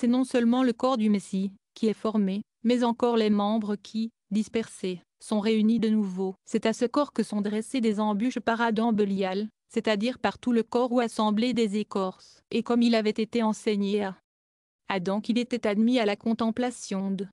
c'est non seulement le corps du Messie, qui est formé, mais encore les membres qui, dispersés, sont réunis de nouveau. C'est à ce corps que sont dressées des embûches par Adam Belial, c'est-à-dire par tout le corps ou assemblée des écorces. Et comme il avait été enseigné à Adam qu'il était admis à la contemplation de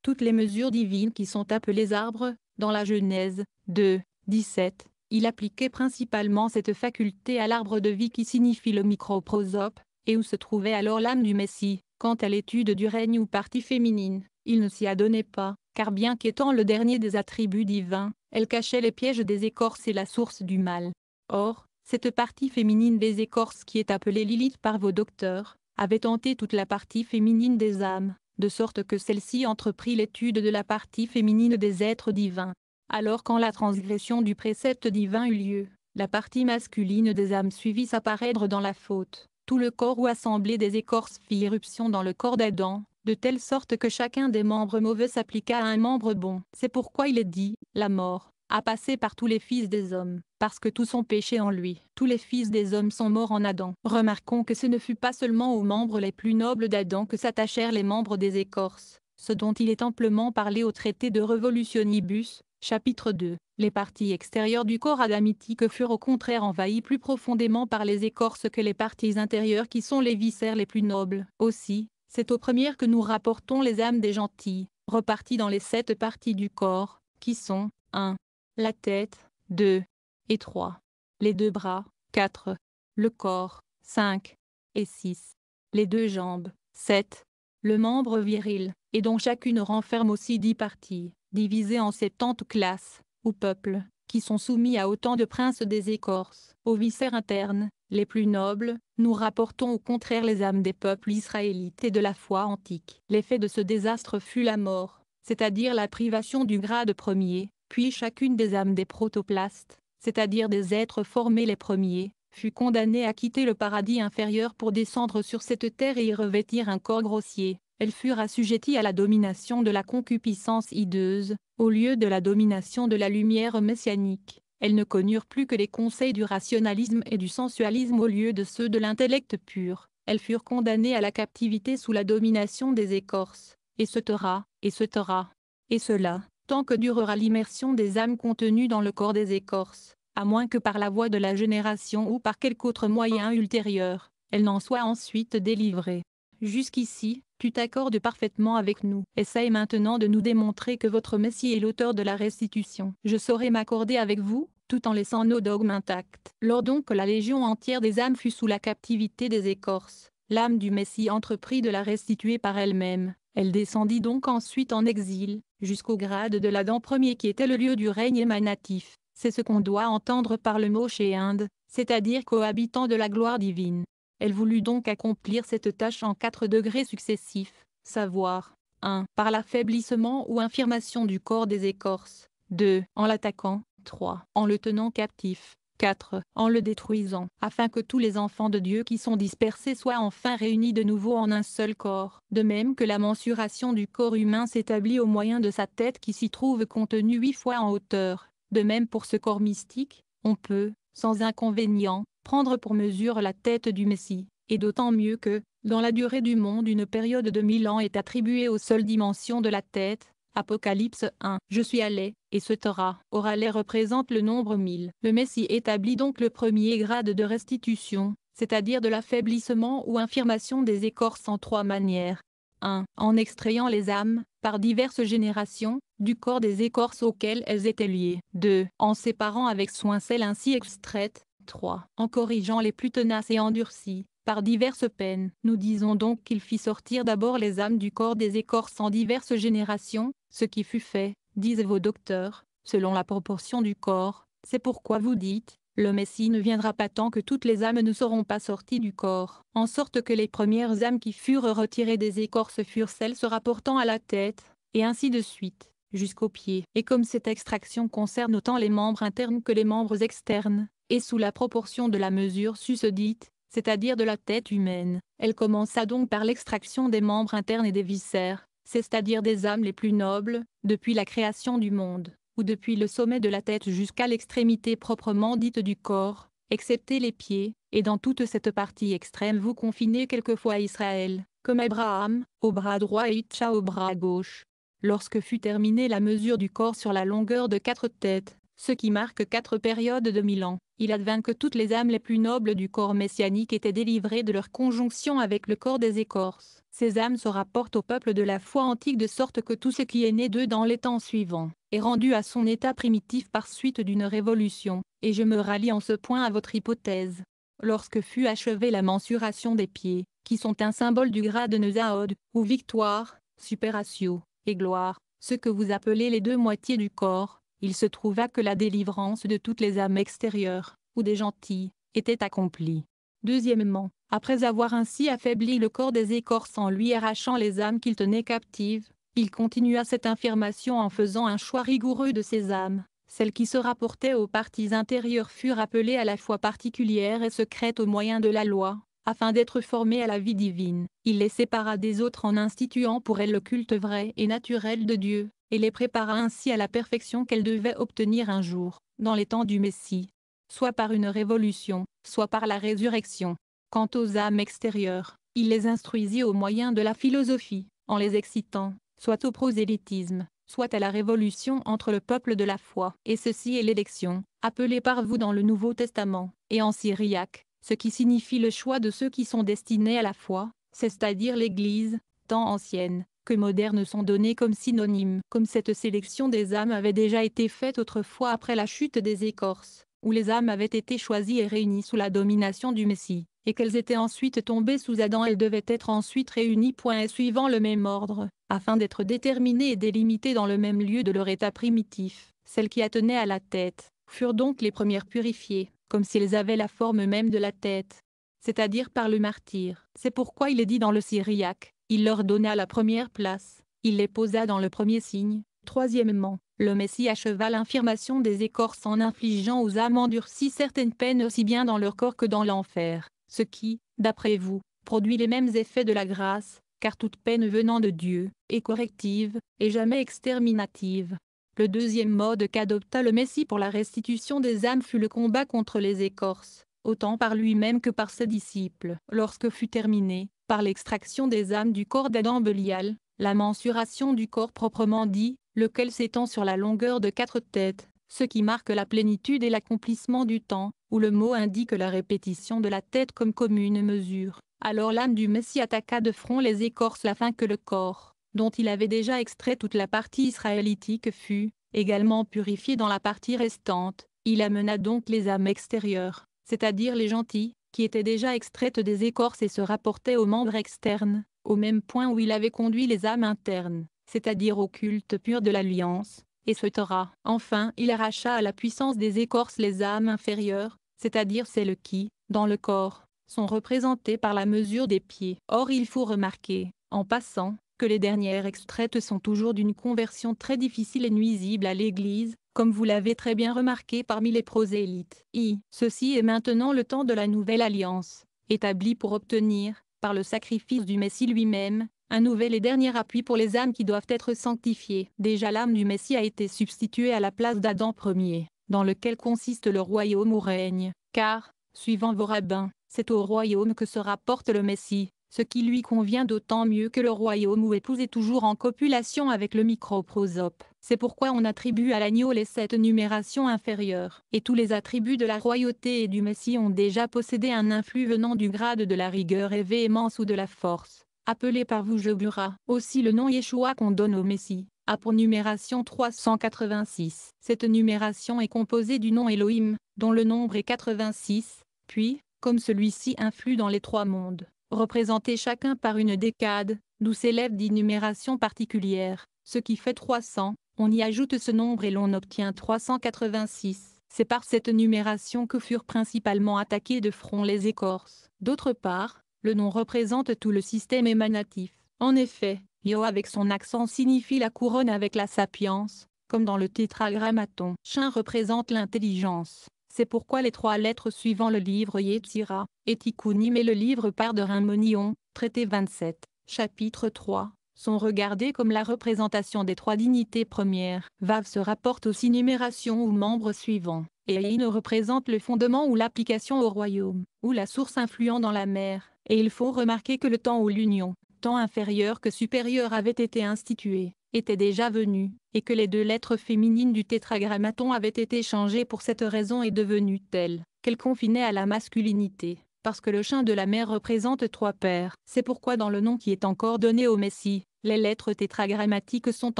toutes les mesures divines qui sont appelées arbres, dans la Genèse 2, 17, il appliquait principalement cette faculté à l'arbre de vie qui signifie le microprosope, et où se trouvait alors l'âme du Messie. Quant à l'étude du règne ou partie féminine, il ne s'y adonnait pas, car bien qu'étant le dernier des attributs divins, elle cachait les pièges des écorces et la source du mal. Or, cette partie féminine des écorces qui est appelée Lilith par vos docteurs, avait tenté toute la partie féminine des âmes, de sorte que celle-ci entreprit l'étude de la partie féminine des êtres divins. Alors quand la transgression du précepte divin eut lieu, la partie masculine des âmes suivit s'apparaître dans la faute. Tout le corps ou assemblée des écorces fit irruption dans le corps d'Adam, de telle sorte que chacun des membres mauvais s'appliqua à un membre bon. C'est pourquoi il est dit, la mort a passé par tous les fils des hommes, parce que tous ont péché en lui. Tous les fils des hommes sont morts en Adam. Remarquons que ce ne fut pas seulement aux membres les plus nobles d'Adam que s'attachèrent les membres des écorces, ce dont il est amplement parlé au traité de Revolutionibus, chapitre 2. Les parties extérieures du corps adamitique furent au contraire envahies plus profondément par les écorces que les parties intérieures qui sont les viscères les plus nobles. Aussi, c'est aux premières que nous rapportons les âmes des gentils, reparties dans les 7 parties du corps, qui sont 1. La tête, 2. Et 3. Les 2 bras, 4. Le corps, 5. Et 6. Les 2 jambes, 7. Le membre viril, et dont chacune renferme aussi 10 parties, divisées en 70 classes, ou peuples, qui sont soumis à autant de princes des écorces. Aux viscères internes, les plus nobles, nous rapportons au contraire les âmes des peuples israélites et de la foi antique. L'effet de ce désastre fut la mort, c'est-à-dire la privation du grade premier, puis chacune des âmes des protoplastes, c'est-à-dire des êtres formés les premiers, fut condamnée à quitter le paradis inférieur pour descendre sur cette terre et y revêtir un corps grossier. Elles furent assujetties à la domination de la concupiscence hideuse, au lieu de la domination de la lumière messianique. Elles ne connurent plus que les conseils du rationalisme et du sensualisme au lieu de ceux de l'intellect pur. Elles furent condamnées à la captivité sous la domination des écorces, et se taira, et se taira. Et cela, tant que durera l'immersion des âmes contenues dans le corps des écorces, à moins que par la voie de la génération ou par quelque autre moyen ultérieur, elles n'en soient ensuite délivrées. Jusqu'ici, tu t'accordes parfaitement avec nous. Essaye maintenant de nous démontrer que votre Messie est l'auteur de la restitution. Je saurai m'accorder avec vous, tout en laissant nos dogmes intacts. Lors donc que la légion entière des âmes fut sous la captivité des écorces, l'âme du Messie entreprit de la restituer par elle-même. Elle descendit donc ensuite en exil, jusqu'au grade de l'Adam premier qui était le lieu du règne émanatif. C'est ce qu'on doit entendre par le mot Shéinde, c'est-à-dire cohabitant de la gloire divine. Elle voulut donc accomplir cette tâche en 4 degrés successifs, savoir 1. Par l'affaiblissement ou infirmation du corps des écorces, 2. En l'attaquant, 3. En le tenant captif, 4. En le détruisant, afin que tous les enfants de Dieu qui sont dispersés soient enfin réunis de nouveau en un seul corps. De même que la mensuration du corps humain s'établit au moyen de sa tête qui s'y trouve contenue 8 fois en hauteur. De même pour ce corps mystique, on peut, sans inconvénient, prendre pour mesure la tête du Messie, et d'autant mieux que, dans la durée du monde une période de 1000 ans est attribuée aux seules dimensions de la tête. Apocalypse 1. Je suis allé, et ce Torah. Oralais représente le nombre 1000. Le Messie établit donc le premier grade de restitution, c'est-à-dire de l'affaiblissement ou infirmation des écorces en 3 manières. 1. En extrayant les âmes, par diverses générations, du corps des écorces auxquelles elles étaient liées. 2. En séparant avec soin celles ainsi extraites. 3. En corrigeant les plus tenaces et endurcies, par diverses peines. Nous disons donc qu'il fit sortir d'abord les âmes du corps des écorces en diverses générations, ce qui fut fait, disent vos docteurs, selon la proportion du corps. C'est pourquoi vous dites, le Messie ne viendra pas tant que toutes les âmes ne seront pas sorties du corps, en sorte que les premières âmes qui furent retirées des écorces furent celles se rapportant à la tête, et ainsi de suite, jusqu'aux pieds. Et comme cette extraction concerne autant les membres internes que les membres externes, et sous la proportion de la mesure susdite, c'est-à-dire de la tête humaine, elle commença donc par l'extraction des membres internes et des viscères, c'est-à-dire des âmes les plus nobles, depuis la création du monde, ou depuis le sommet de la tête jusqu'à l'extrémité proprement dite du corps, excepté les pieds, et dans toute cette partie extrême vous confinez quelquefois Israël, comme Abraham, au bras droit et Itcha au bras gauche. Lorsque fut terminée la mesure du corps sur la longueur de 4 têtes, ce qui marque 4 périodes de 1000 ans, il advint que toutes les âmes les plus nobles du corps messianique étaient délivrées de leur conjonction avec le corps des écorces. Ces âmes se rapportent au peuple de la foi antique de sorte que tout ce qui est né d'eux dans les temps suivants est rendu à son état primitif par suite d'une révolution, et je me rallie en ce point à votre hypothèse. Lorsque fut achevée la mensuration des pieds, qui sont un symbole du grade Nezaod, ou victoire, superatio, et gloire, ce que vous appelez les 2 moitiés du corps, il se trouva que la délivrance de toutes les âmes extérieures, ou des gentils, était accomplie. Deuxièmement, après avoir ainsi affaibli le corps des écorces en lui arrachant les âmes qu'il tenait captives, il continua cette affirmation en faisant un choix rigoureux de ces âmes. Celles qui se rapportaient aux parties intérieures furent appelées à la fois particulières et secrètes au moyen de la loi, afin d'être formées à la vie divine. Il les sépara des autres en instituant pour elles le culte vrai et naturel de Dieu, et les prépara ainsi à la perfection qu'elles devaient obtenir un jour, dans les temps du Messie, soit par une révolution, soit par la résurrection. Quant aux âmes extérieures, il les instruisit au moyen de la philosophie, en les excitant, soit au prosélytisme, soit à la révolution entre le peuple de la foi. Et ceci est l'élection, appelée par vous dans le Nouveau Testament, et en syriaque, ce qui signifie le choix de ceux qui sont destinés à la foi, c'est-à-dire l'Église, tant ancienne que moderne sont donnés comme synonymes. Comme cette sélection des âmes avait déjà été faite autrefois après la chute des écorces, où les âmes avaient été choisies et réunies sous la domination du Messie, et qu'elles étaient ensuite tombées sous Adam, elles devaient être ensuite réunies suivant le même ordre, afin d'être déterminées et délimitées dans le même lieu de leur état primitif. Celles qui attenaient à la tête furent donc les premières purifiées, comme si elles avaient la forme même de la tête, c'est-à-dire par le martyr. C'est pourquoi il est dit dans le syriaque, il leur donna la première place, il les posa dans le premier signe. Troisièmement, le Messie acheva l'infirmation des écorces en infligeant aux âmes endurcies certaines peines aussi bien dans leur corps que dans l'enfer, ce qui, d'après vous, produit les mêmes effets de la grâce, car toute peine venant de Dieu est corrective, et jamais exterminative. Le deuxième mode qu'adopta le Messie pour la restitution des âmes fut le combat contre les écorces, autant par lui-même que par ses disciples. Lorsque fut terminé, par l'extraction des âmes du corps d'Adam Belial, la mensuration du corps proprement dit, lequel s'étend sur la longueur de 4 têtes, ce qui marque la plénitude et l'accomplissement du temps, où le mot indique la répétition de la tête comme commune mesure. Alors l'âme du Messie attaqua de front les écorces afin que le corps, dont il avait déjà extrait toute la partie israélitique fût, également purifié dans la partie restante. Il amena donc les âmes extérieures, c'est-à-dire les gentils, qui étaient déjà extraites des écorces et se rapportaient aux membres externes, au même point où il avait conduit les âmes internes, c'est-à-dire au culte pur de l'alliance, etc. Enfin, il arracha à la puissance des écorces les âmes inférieures, c'est-à-dire celles qui, dans le corps, sont représentées par la mesure des pieds. Or il faut remarquer, en passant, que les dernières extraites sont toujours d'une conversion très difficile et nuisible à l'Église, comme vous l'avez très bien remarqué parmi les prosélytes. Ceci est maintenant le temps de la nouvelle alliance, établie pour obtenir, par le sacrifice du Messie lui-même, un nouvel et dernier appui pour les âmes qui doivent être sanctifiées. Déjà l'âme du Messie a été substituée à la place d'Adam Ier, dans lequel consiste le royaume où règne, car, suivant vos rabbins, c'est au royaume que se rapporte le Messie, ce qui lui convient d'autant mieux que le royaume où épouse est toujours en copulation avec le microprosope. C'est pourquoi on attribue à l'agneau les 7 numérations inférieures. Et tous les attributs de la royauté et du Messie ont déjà possédé un influx venant du grade de la rigueur et véhémence ou de la force, appelé par vous Jebura. Aussi le nom Yeshua qu'on donne au Messie a pour numération 386. Cette numération est composée du nom Elohim, dont le nombre est 86, puis, comme celui-ci influe dans les 3 mondes, représentés chacun par une décade, d'où s'élèvent 10 numérations particulières, ce qui fait 300, on y ajoute ce nombre et l'on obtient 386. C'est par cette numération que furent principalement attaqués de front les écorces. D'autre part, le nom représente tout le système émanatif. En effet, Yo avec son accent signifie la couronne avec la sapience, comme dans le tétragrammaton. Shin représente l'intelligence. C'est pourquoi les 3 lettres suivant le livre Yetzira, et Tikkunim et le livre Par de Rimonion, traité 27, chapitre 3, sont regardés comme la représentation des 3 dignités premières. Vav se rapporte aux 6 numérations ou membres suivants, et Ein représente le fondement ou l'application au royaume, ou la source influant dans la mer, et il faut remarquer que le temps où l'union temps inférieur que supérieur avait été institué, était déjà venu, et que les 2 lettres féminines du tétragrammaton avaient été changées pour cette raison et devenues telles qu'elles confinaient à la masculinité, parce que le chien de la mère représente 3 pères. C'est pourquoi dans le nom qui est encore donné au Messie, les lettres tétragrammatiques sont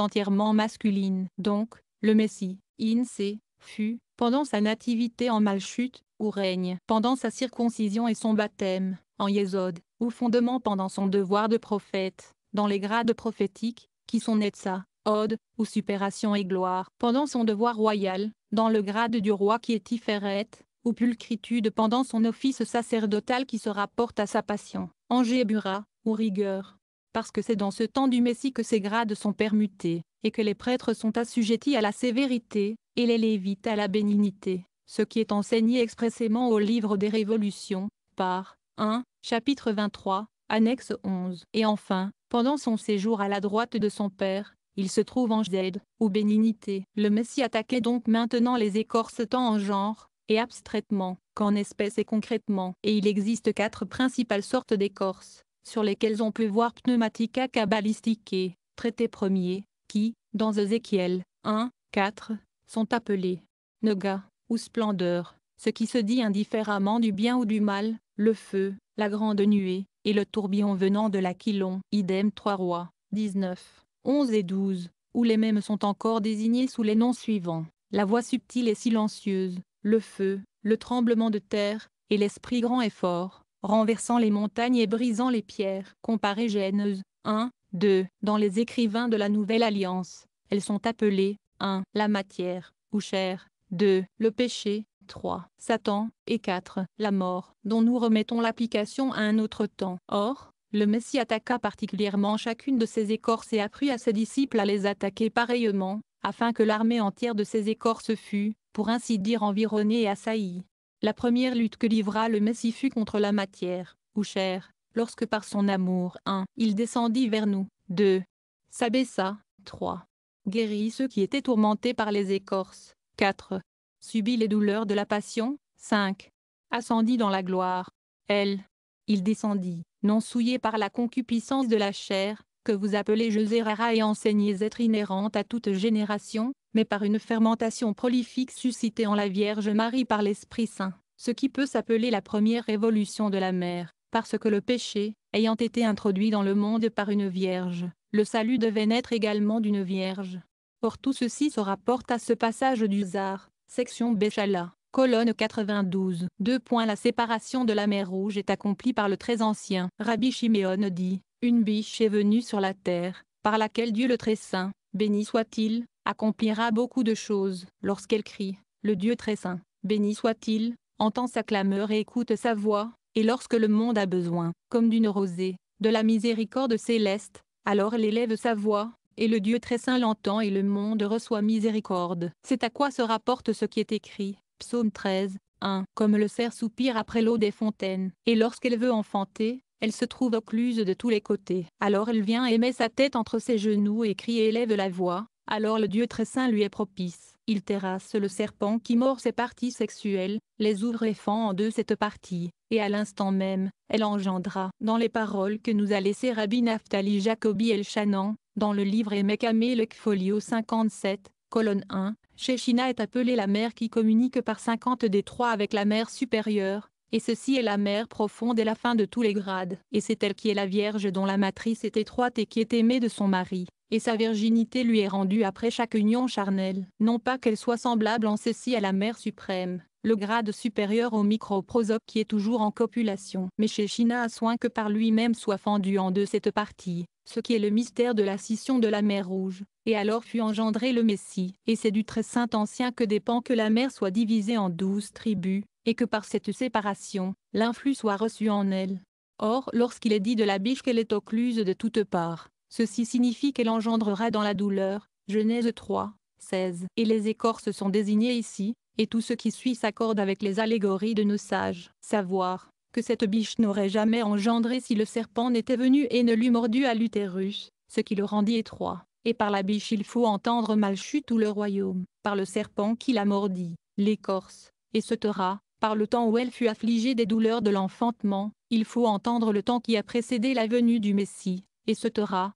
entièrement masculines. Donc, le Messie, INC, fut, pendant sa nativité en Malchute, ou règne, pendant sa circoncision et son baptême, en Yésod, ou fondement pendant son devoir de prophète, dans les grades prophétiques, qui sont Netza, Od, ou supération et gloire, pendant son devoir royal, dans le grade du roi qui est Tiferet, ou pulcritude pendant son office sacerdotal qui se rapporte à sa passion, en Gébura, ou rigueur. Parce que c'est dans ce temps du Messie que ces grades sont permutés, et que les prêtres sont assujettis à la sévérité, et les Lévites à la bénignité, ce qui est enseigné expressément au livre des Révolutions, par 1, chapitre 23, annexe 11. Et enfin, pendant son séjour à la droite de son Père, il se trouve en Zed, ou bénignité. Le Messie attaquait donc maintenant les écorces tant en genre, et abstraitement, qu'en espèce et concrètement. Et il existe 4 principales sortes d'écorces, sur lesquelles on peut voir Pneumatica Kabbalisticae, traité premier, qui, dans Ézéchiel 1, 4, sont appelés Nega, ou splendeur, ce qui se dit indifféremment du bien ou du mal, le feu, la grande nuée, et le tourbillon venant de l'Aquilon. Idem 3 Rois, 19, 11 et 12, où les mêmes sont encore désignés sous les noms suivants: la voix subtile et silencieuse, le feu, le tremblement de terre, et l'esprit grand et fort, renversant les montagnes et brisant les pierres. Comparé Genèse 1, 2. Dans les écrivains de la Nouvelle Alliance, elles sont appelées 1. La matière, ou chair, 2. Le péché, 3. Satan, et 4. La mort, dont nous remettons l'application à un autre temps. Or, le Messie attaqua particulièrement chacune de ces écorces et apprit à ses disciples à les attaquer pareillement, afin que l'armée entière de ces écorces fût, pour ainsi dire, environnée et assaillie. La première lutte que livra le Messie fut contre la matière, ou chair, lorsque par son amour 1. Il descendit vers nous, 2. S'abaissa, 3. Guérit ceux qui étaient tourmentés par les écorces, 4. Subit les douleurs de la passion, 5. Ascendit dans la gloire, L. Il descendit, non souillé par la concupiscence de la chair, que vous appelez Jezerara et enseignez être inhérente à toute génération, mais par une fermentation prolifique suscitée en la Vierge Marie par l'Esprit Saint, ce qui peut s'appeler la première révolution de la mer, parce que le péché, ayant été introduit dans le monde par une vierge, le salut devait naître également d'une vierge. Or tout ceci se rapporte à ce passage du Zar, section Béchala, colonne 92. La séparation de la mer Rouge est accomplie par le très ancien Rabbi Shiméon dit: une biche est venue sur la terre, par laquelle Dieu le très saint, béni soit-il, accomplira beaucoup de choses. Lorsqu'elle crie, le Dieu très saint, béni soit-il, entend sa clameur et écoute sa voix, et lorsque le monde a besoin, comme d'une rosée, de la miséricorde céleste, alors elle élève sa voix, et le Dieu très saint l'entend et le monde reçoit miséricorde. C'est à quoi se rapporte ce qui est écrit, Psaume 13, 1. Comme le cerf soupire après l'eau des fontaines, et lorsqu'elle veut enfanter, elle se trouve occluse de tous les côtés. Alors elle vient et met sa tête entre ses genoux et crie et élève la voix, alors le Dieu très saint lui est propice. Il terrasse le serpent qui mord ses parties sexuelles, les ouvre et fend en 2 cette partie, et à l'instant même, elle engendra. Dans les paroles que nous a laissées Rabbi Naphtali Jacobi El-Shanan, dans le livre Emek folio 57, colonne 1, Shechina est appelée la mer qui communique par 50 détroits avec la mer supérieure, et ceci est la mer profonde et la fin de tous les grades. Et c'est elle qui est la Vierge dont la matrice est étroite et qui est aimée de son mari, et sa virginité lui est rendue après chaque union charnelle. Non pas qu'elle soit semblable en ceci à la mer suprême, le grade supérieur au microprosope qui est toujours en copulation. Mais Shechina a soin que par lui-même soit fendue en 2 cette partie, ce qui est le mystère de la scission de la mer Rouge, et alors fut engendré le Messie. Et c'est du très saint ancien que dépend que la mer soit divisée en 12 tribus, et que par cette séparation, l'influx soit reçu en elle. Or, lorsqu'il est dit de la biche qu'elle est occluse de toutes parts, ceci signifie qu'elle engendrera dans la douleur, Genèse 3, 16. Et les écorces sont désignées ici, et tout ce qui suit s'accorde avec les allégories de nos sages. Savoir que cette biche n'aurait jamais engendré si le serpent n'était venu et ne l'eût mordu à l'utérus, ce qui le rendit étroit. Et par la biche il faut entendre Malchut ou le royaume, par le serpent qui la mordit, l'écorce, et se taira, par le temps où elle fut affligée des douleurs de l'enfantement, il faut entendre le temps qui a précédé la venue du Messie, et sautera,